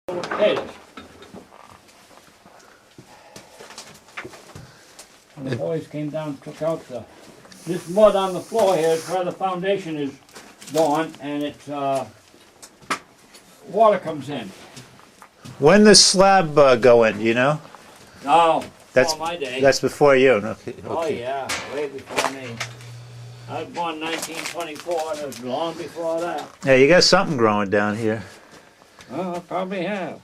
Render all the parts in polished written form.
Potatoes. And the boys came down and took out this mud on the floor here is where the foundation is gone, and it's water comes in. When does slab go in, do you know? No, That's all my day. That's before you. Okay. Oh yeah, way before me. I was born in 1924, and it was long before that. Yeah, you got something growing down here. Well, I probably have.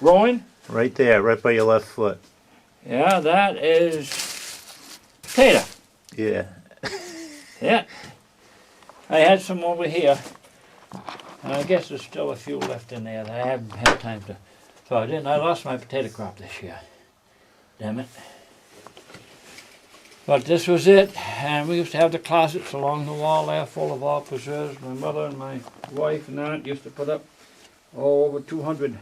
Growing? Right there, right by your left foot. Yeah, that is potato. Yeah. Yeah. I had some over here. And I guess there's still a few left in there that I haven't had time to. So I lost my potato crop this year. Damn it. But this was it. And we used to have the closets along the wall there full of all preserves. My mother and my wife and aunt used to put up over 200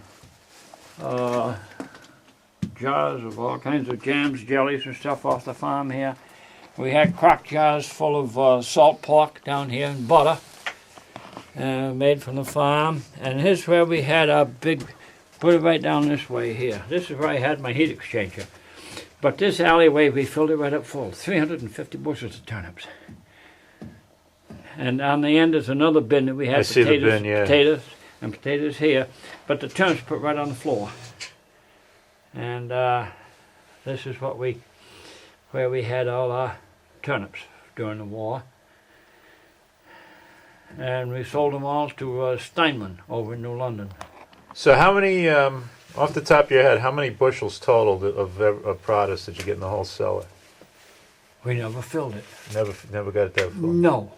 jars of all kinds of jams, jellies, and stuff off the farm here. We had crock jars full of salt pork down here and butter made from the farm. And here's where we had our big, put it right down this way here. This is where I had my heat exchanger. But this alleyway, we filled it right up full, 350 bushels of turnips. And on the end is another bin that we had potatoes here, but the turnips put right on the floor. And this is where we had all our turnips during the war. And we sold them all to Steinman over in New London. So how many, off the top of your head, how many bushels total of produce did you get in the whole cellar? We never filled it. Never got it that full? No.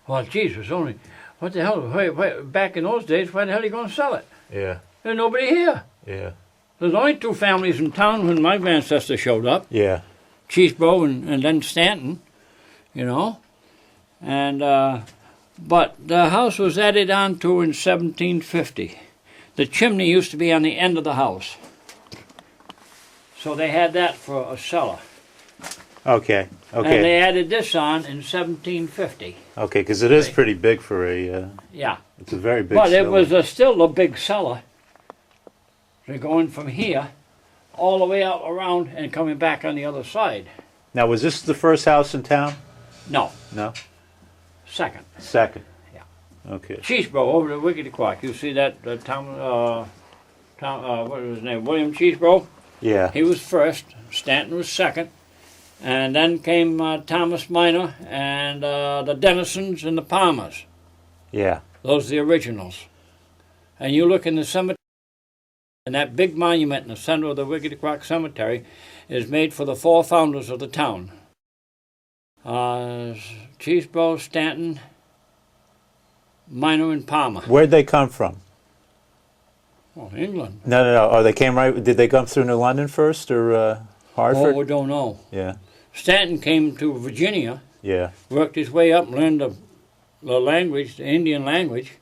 Well, geez, it was only, what the hell, back in those days, why the hell are you going to sell it? Yeah. There's nobody here. Yeah. There's only two families in town when my ancestors showed up. Yeah. Cheesebro and then Stanton, you know. And, but the house was added on to in 1750. The chimney used to be on the end of the house. So they had that for a cellar. Okay. And Okay. they added this on in 1750. Okay, because it is pretty big for a. Yeah. It's a very big. But cellar. it was still a big cellar. They're going from here all the way out around and coming back on the other side. Now, was this the first house in town? No, No. second. Second. Yeah. Okay. Cheesebro over the Wickedy Quack. You see that what was his name? William Cheesebro. Yeah. He was first. Stanton was second. And then came Thomas Minor and the Dennisons and the Palmers. Yeah. Those are the originals. And you look in the cemetery, and that big monument in the center of the Wickedy Quack Cemetery is made for the four founders of the town. Cheesebro, Stanton, Minor, and Palmer. Where'd they come from? Oh, England. No. Oh, they came right. Did they come through New London first or Hartford? Oh, we don't know. Yeah. Stanton came to Virginia, Yeah. worked his way up, learned the language, the Indian language,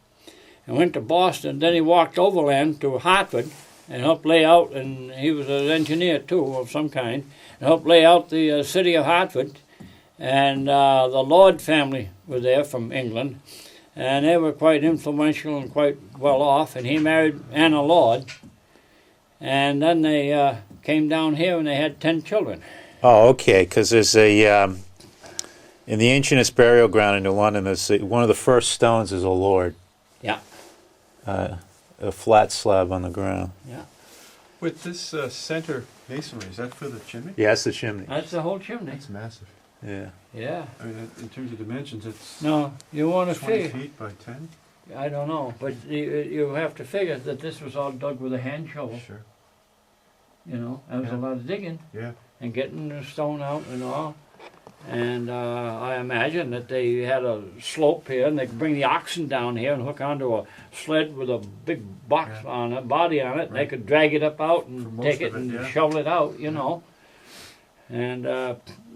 and went to Boston. Then he walked overland to Hartford and helped lay out, and he was an engineer too of some kind, and helped lay out the city of Hartford. And the Lord family was there from England, and they were quite influential and quite well off, and he married Anna Lord. And then they came down here and they had 10 children. Oh, okay. Because there's in the ancientest burial ground in New London, there's one of the first stones is a Lord. Yeah. A flat slab on the ground. Yeah. With this center masonry, is that for the chimney? Yeah, that's the chimney. That's the whole chimney. It's massive. Yeah. Yeah. I mean, in terms of dimensions, it's No, you want to 20 figure. feet by 10? I don't know, but you have to figure that this was all dug with a hand shovel. Sure. You know, there was a Yeah. lot of digging Yeah. and getting the stone out and all. And I imagine that they had a slope here, and they could bring the oxen down here and hook onto a sled with a big box Yeah. on it, body on it. And they Right. could drag it up out For and most take it of it, and yeah. shovel it out, you Yeah. know. And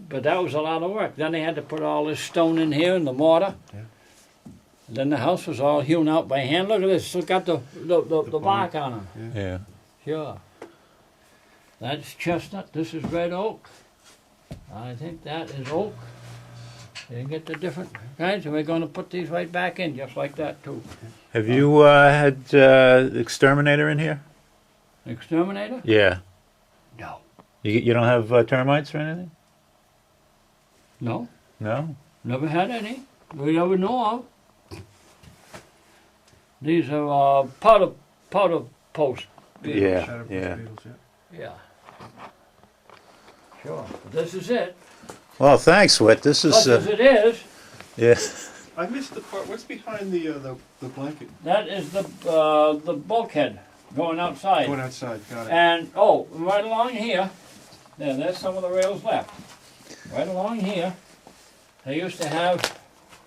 but that was a lot of work. Then they had to put all this stone in here and the mortar. Yeah. And then the house was all hewn out by hand. Look at this. Still got the bark on it. Yeah. Sure. That's chestnut. This is red oak. I think that is oak. You get the different kinds, and we're going to put these right back in, just like that, too. Have you had exterminator in here? Exterminator? Yeah. No. You don't have termites or anything? No. No? Never had any. We never know of. These are powder post beetles. Yeah, Shatterbush yeah. beetles, yeah. Yeah. Sure. This is it. Well, thanks, Whit. This is... Such as it is, yeah. I missed the part. What's behind the blanket? that is the bulkhead going outside. Going outside. Got it. And, right along here, there's some of the rails left. Right along here, they used to have,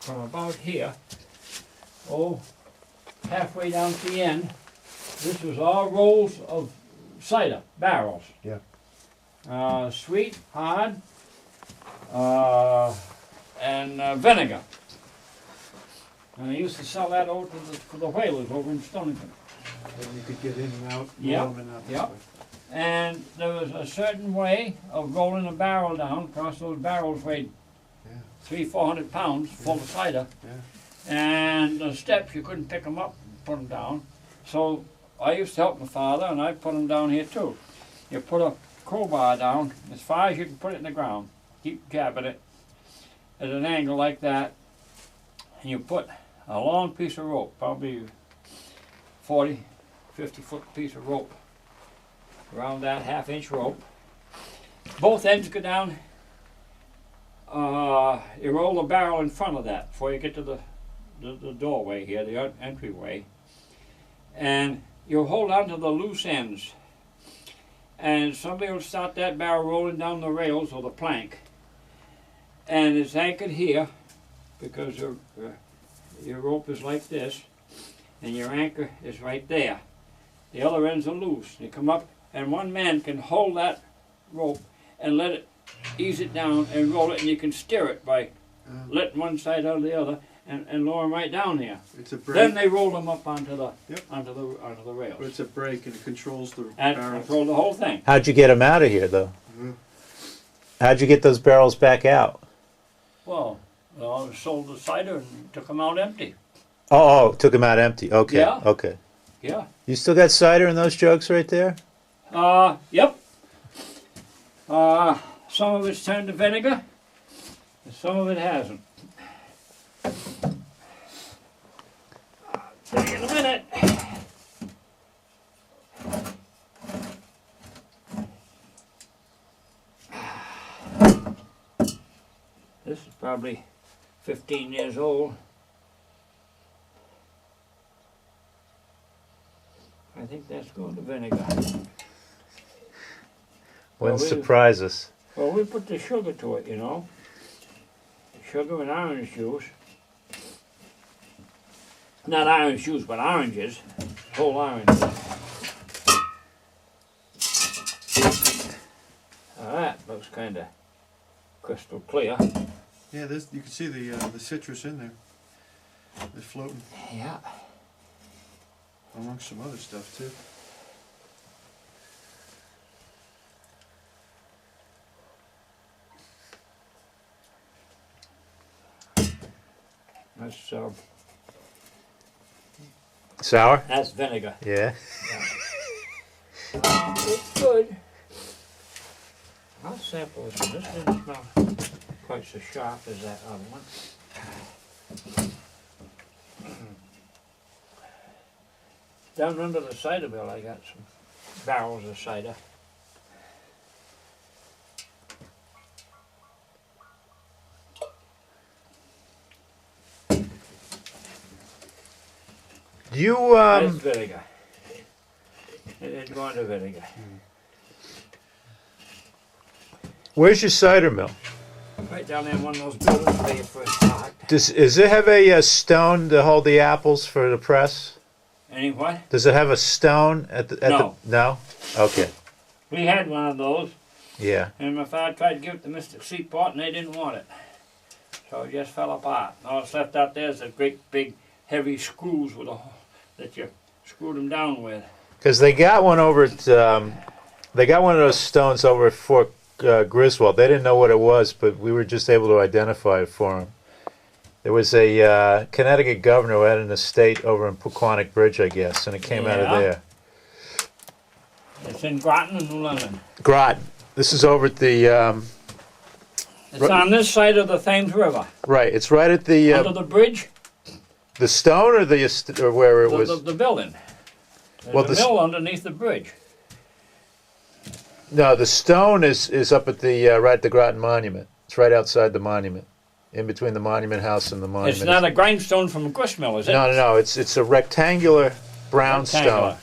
from about here, halfway down to the end, this was all rolls of cider, barrels. Yeah. Sweet, hard, and vinegar. And they used to sell that over to the whalers over in Stonington. And you could get in and out. Yep, roll in and out this yep. way. And there was a certain way of rolling a barrel down, because those barrels weighed Yeah. 300-400 pounds full of cider. Yeah. And the steps, you couldn't pick them up and put them down. So I used to help my father, and I put them down here too. You put a crowbar down as far as you can put it in the ground. Keep jabbing it at an angle like that. And you put a long piece of rope, probably 40, 50-foot piece of rope around that half-inch rope. Both ends go down. You roll the barrel in front of that before you get to the doorway here, the entryway. And you hold on to the loose ends. And somebody will start that barrel rolling down the rails or the plank. And it's anchored here because your rope is like this, and your anchor is right there. The other ends are loose. You come up, and one man can hold that rope and let it ease it down and roll it, and you can steer it by letting one side out of the other and lower them right down here. It's a brake. Then they roll them up onto the Yep. onto the rails. But it's a brake and it controls the And barrel. control the whole thing. How'd you get them out of here, though? Mhm. How'd you get those barrels back out? Well, I sold the cider and took them out empty. Oh, took them out empty. Okay, Yeah. okay. Yeah. You still got cider in those jugs right there? Yep. Some of it's turned to vinegar, and some of it hasn't. See you in a minute. This is probably 15 years old. I think that's going to vinegar. Wouldn't we- surprise us. Well, we put the sugar to it, you know. Sugar and orange juice. Not orange juice, but oranges. Whole oranges. That looks kind of crystal clear. Yeah, this you can see the citrus in there. They're floating Yeah. amongst some other stuff too. Sour? That's vinegar. Yeah. It's good. I'll sample this one. This didn't smell quite so sharp as that other one. Down under the cider mill, I got some barrels of cider. You, That's vinegar. It's going to vinegar. where's your cider mill? Right down there in one of those buildings where you first start. Does it have a stone to hold the apples for the press? Any what? Does it have a stone at the... No. No? Okay. We had one of those, Yeah. and my father tried to give it to Mr. Seaport, and they didn't want it. So it just fell apart. All that's left out there is the great big heavy screws with that you screwed them down with. Because they got one over at... they got one of those stones over at Fort Griswold. They didn't know what it was, but we were just able to identify it for them. There was a Connecticut governor who had an estate over in Pequannock Bridge, I guess, and it came out of Yeah. there. It's in Groton and New London. Groton. This is over at the, It's on this side of the Thames River. right, it's right at Under the the bridge, stone or or where it was? the building. There's Well, a the mill underneath the bridge. No, the stone is up at the, right at the Groton Monument. It's right outside the monument, in between the Monument House and the monument. It's not a grindstone from a gristmill, is it? No, it's a rectangular brown Rectangular. stone.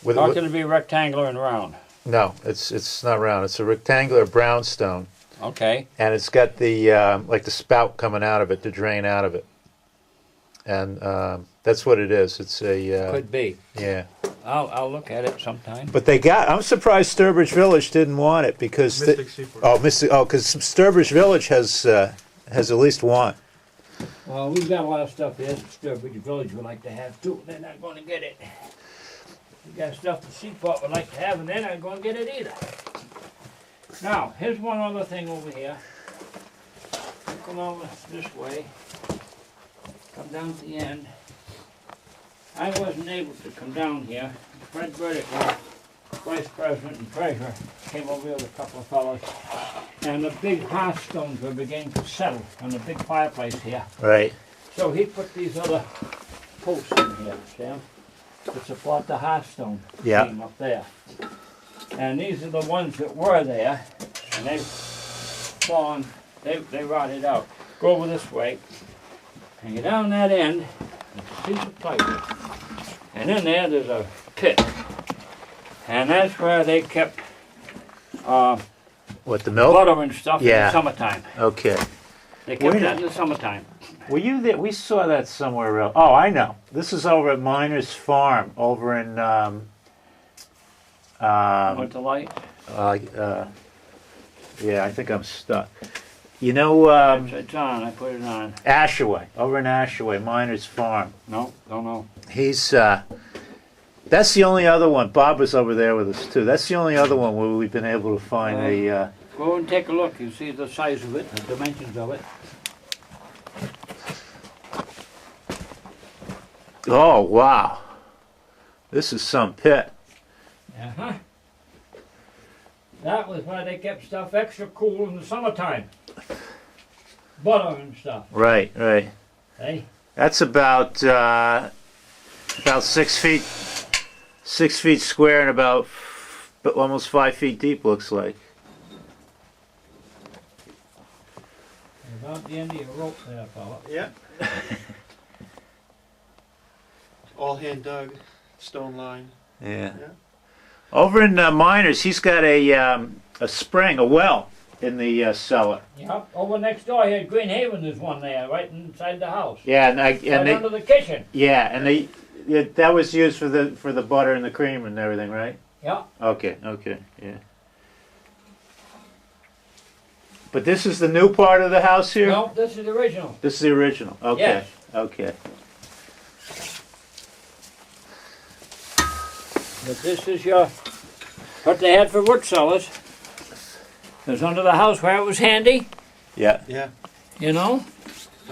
With, How can it be rectangular and round? no, it's not round. It's a rectangular brown stone, Okay. and it's got the like the spout coming out of it to drain out of it, and that's what it is. It's a Could be. yeah. I'll look at it sometime. But I'm surprised Sturbridge Village didn't want it because Mystic Seaport. because Sturbridge Village has at least one. Well, we've got a lot of stuff here that Sturbridge Village would like to have too. They're not going to get it. We got stuff the Seaport would like to have, and they're not going to get it either. Now, here's one other thing over here. Come over this way. Come down to the end. I wasn't able to come down here. Fred Burdick, our vice president and treasurer, came over here with a couple of fellows, and the big hearthstones were beginning to settle on the big fireplace here. Right. So he put these other posts in here, Sam, to support the hearthstone Yeah. beam up there. And these are the ones that were there, and they've fallen, they rotted out. Go over this way, and get down that end, and see the plywood. And in there's a pit. And that's where they kept What, the milk? butter and stuff in Yeah. the summertime. Okay. They kept Where that did- in the summertime. Were you there? We saw that somewhere else. Oh, I know. This is over at Miner's Farm, over in Went to light. yeah, I think I'm stuck. You know, It's on, I put it on. Ashaway, over in Ashaway, Miner's Farm. No, don't know. He's, that's the only other one. Bob was over there with us too. That's the only other one where we've been able to find Go and take a look. You see the size of it, the dimensions of it. oh, wow. This is some pit. Uh-huh. That was why they kept stuff extra cool in the summertime. Butter and stuff, Right, right. eh? That's about 6 feet, 6 feet square and about almost 5 feet deep, looks like. About the end of your rope there, fella. Yeah. All hand dug, stone line. Yeah. Yeah. Over in Miners, he's got a spring, a well in the cellar. Yep, over next door here at Green Haven, there's one there, right inside the house. Yeah, and Right they, under the kitchen. yeah, and that was used for the butter and the cream and everything, right? Yeah. Okay, yeah. But this is the new part of the house here? No, this is the original. This is the original. Okay. Yes. Okay. But this is what they had for wood cellars. It was under the house where it was handy, Yeah. Yeah. you know,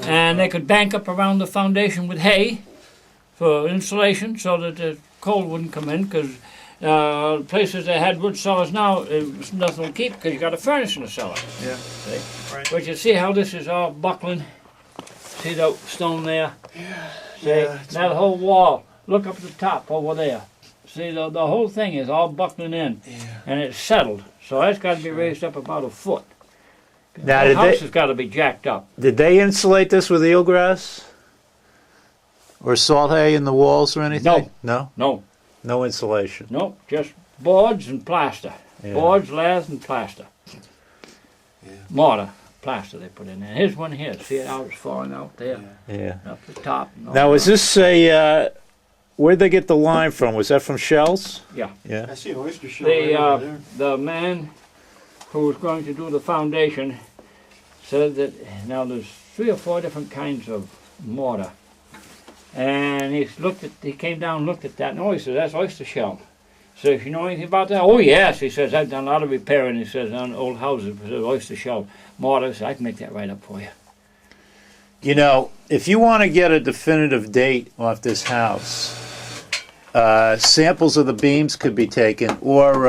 and they could bank up around the foundation with hay for insulation so that the cold wouldn't come in, because places that had wood cellars now, nothing will keep because you got a furnace in the cellar. Yeah. See? Right. But you see how this is all buckling? See the stone there? See, Yeah, it's- that whole wall, look up at the top over there. See, the whole thing is all buckling in, Yeah. and it's settled. So that's got to be raised up about a foot. Now, The did house they- has got to be jacked up. Did they insulate this with eelgrass? Or salt hay in the walls or anything? No. No, No insulation. no, just boards and plaster. Yeah. Boards, laths, and plaster. Yeah. Mortar, plaster they put in there. Here's one here. See it how it's falling out there? Yeah. Up the top. and all Now, is that. this a? Where'd they get the lime from? Was that from shells? Yeah. Yeah. I see an oyster shell right The, over there. the man who was going to do the foundation said that now there's 3 or 4 different kinds of mortar. And he came down and looked at that, and he said, that's oyster shell. Says, you know anything about that? Oh, yes. He says, I've done a lot of repairing, he says, on old houses with oyster shell mortar. So I can make that right up for you. You know, if you want to get a definitive date off this house, samples of the beams could be taken, or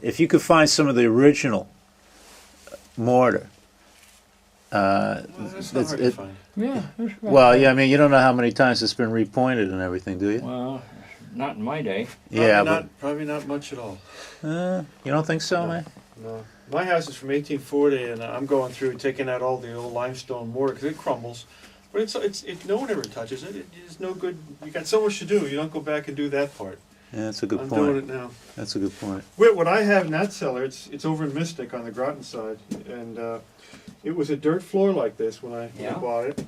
if you could find some of the original mortar. That's not hard to find. Yeah, that's right. Well, yeah, I mean, you don't know how many times it's been repointed and everything, do you? Well, not in my day. Yeah, Probably not much at all. but you don't think so, No. man? No. My house is from 1840, and I'm going through taking out all the old limestone mortar because it crumbles. But it's no one ever touches it. It's no good. You got so much to do. You don't go back and do that part. Yeah, that's a good I'm point. doing it now. That's a good point. Whit, what I have in that cellar, it's over in Mystic on the Groton side, and it was a dirt floor like this when I bought it.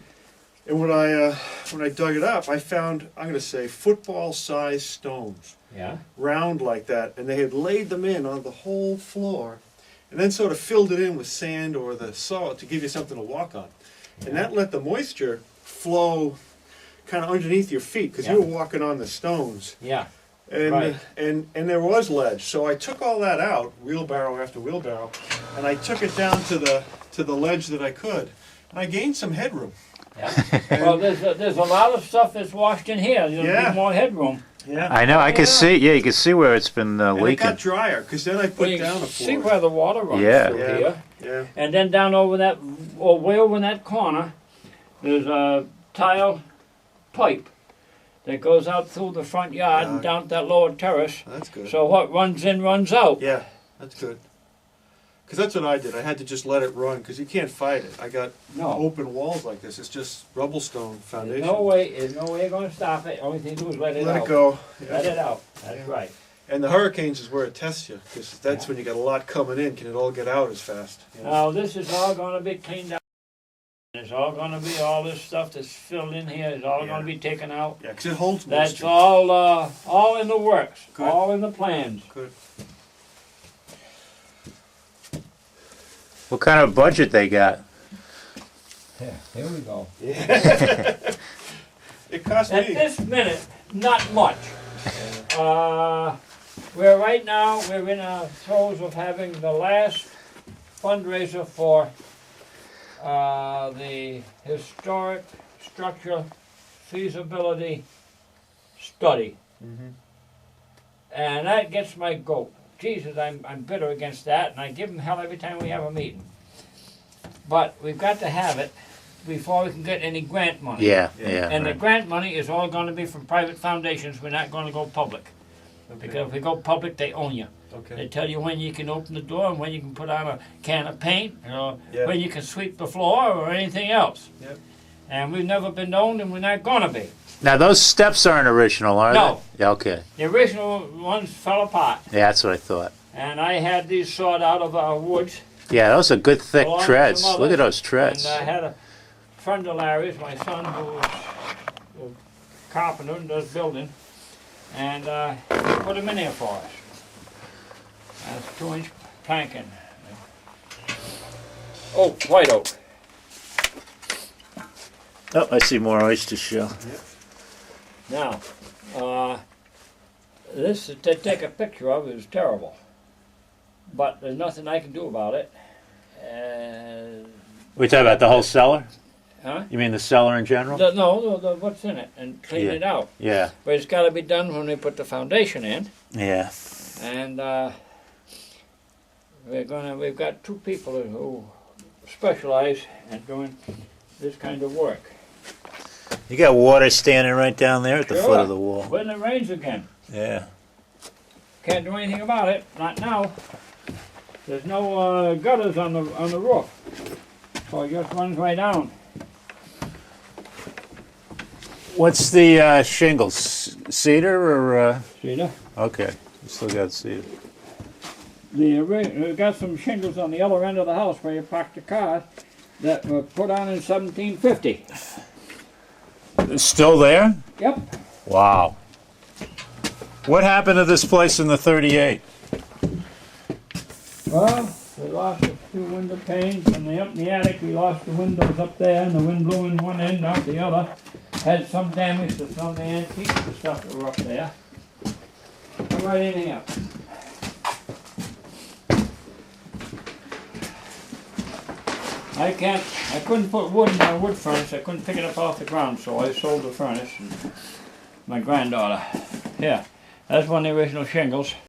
And when I dug it up, I found, I'm going to say, football-sized stones, Yeah. round like that, and they had laid them in on the whole floor, and then sort of filled it in with sand or the salt to give you something to walk on, and that let the moisture flow kind of underneath your feet because you were walking on the stones. Yeah. And, Right. and there was ledge, so I took all that out, wheelbarrow after wheelbarrow, and I took it down to the ledge that I could, and I gained some headroom. Yeah. Well, there's a lot of stuff that's washed in here. There'll be more headroom. Yeah, I know. I can see. Yeah, you can see where it's been and it leaking. got drier because then I put Well, you down a see floor. where the water runs Yeah. through Yeah. here. Yeah, And then down over that, or way over in that corner, there's a tile pipe that goes out through the front yard and down to that lower terrace. that's good. So what runs in runs out. Yeah, that's good. Because that's what I did. I had to just let it run because you can't fight it. I got No. open walls like this. It's just rubble stone foundation. There's no way you're going to stop it. Only thing to do is let it Let out. it go. Let Yeah. it out. That's Yeah. right. And the hurricanes is where it tests you because that's when you got a lot coming in. Can it all get out as fast? You know? Now this is all going to be cleaned out. It's all going to be all this stuff that's filled in here is all going to be taken out. Yeah, because it holds That's moisture. all in the works, Good. all in the plans. Good. What kind of budget they got? Yeah, here we go. It cost At me. this minute, not much. We're in the throes of having the last fundraiser for the historic structure feasibility study. And that gets my goat. Jesus, I'm bitter against that, and I give them hell every time we have a meeting. But we've got to have it before we can get any grant money. Yeah. And the Right. grant money is all going to be from private foundations. We're not going to go public. Because if we go public, they own you. They Okay. tell you when you can open the door and when you can put on a can of paint, or Yeah. when you can sweep the floor or anything else. Yep. And we've never been owned, and we're not going to be. Now those steps aren't original, are No. they? Yeah. Okay. The original ones fell apart, Yeah, that's what I thought. and I had these sawed out of our woods. Yeah, those are good thick Along with treads. some Look at others. those treads. And I had a friend of Larry's, my son, who was a carpenter and does building, and he put them in there for us. That's 2-inch planking. Oh, white oak. Oh, I see more oyster shell. Now, this to take a picture of is terrible, but there's nothing I can do about it. We talking about the whole cellar? Huh? You mean the cellar in general? No, what's in it, and clean Yeah. it out. Yeah. But it's got to be done when we put the foundation in, Yeah. and we've got 2 people who specialize in doing this kind of work. You got water standing right down there at the Sure. foot of the wall. When it rains again, Yeah. can't do anything about it. Not now. There's no gutters on the roof, so it just runs right down. What's the shingles? Cedar or? See that? Okay. You still got cedar. We've got some shingles on the other end of the house where you park the car that were put on in 1750. It's still there? Yep. Wow. What happened to this place in the 38? Well, we lost a few window panes, and up in the attic we lost the windows up there, and the wind blew in one end, out the other. Had some damage to some of the antiques and stuff that were up there. right in here. I couldn't put wood in my wood furnace. I couldn't pick it up off the ground, so I sold the furnace. And my granddaughter. Here, that's one of the original shingles.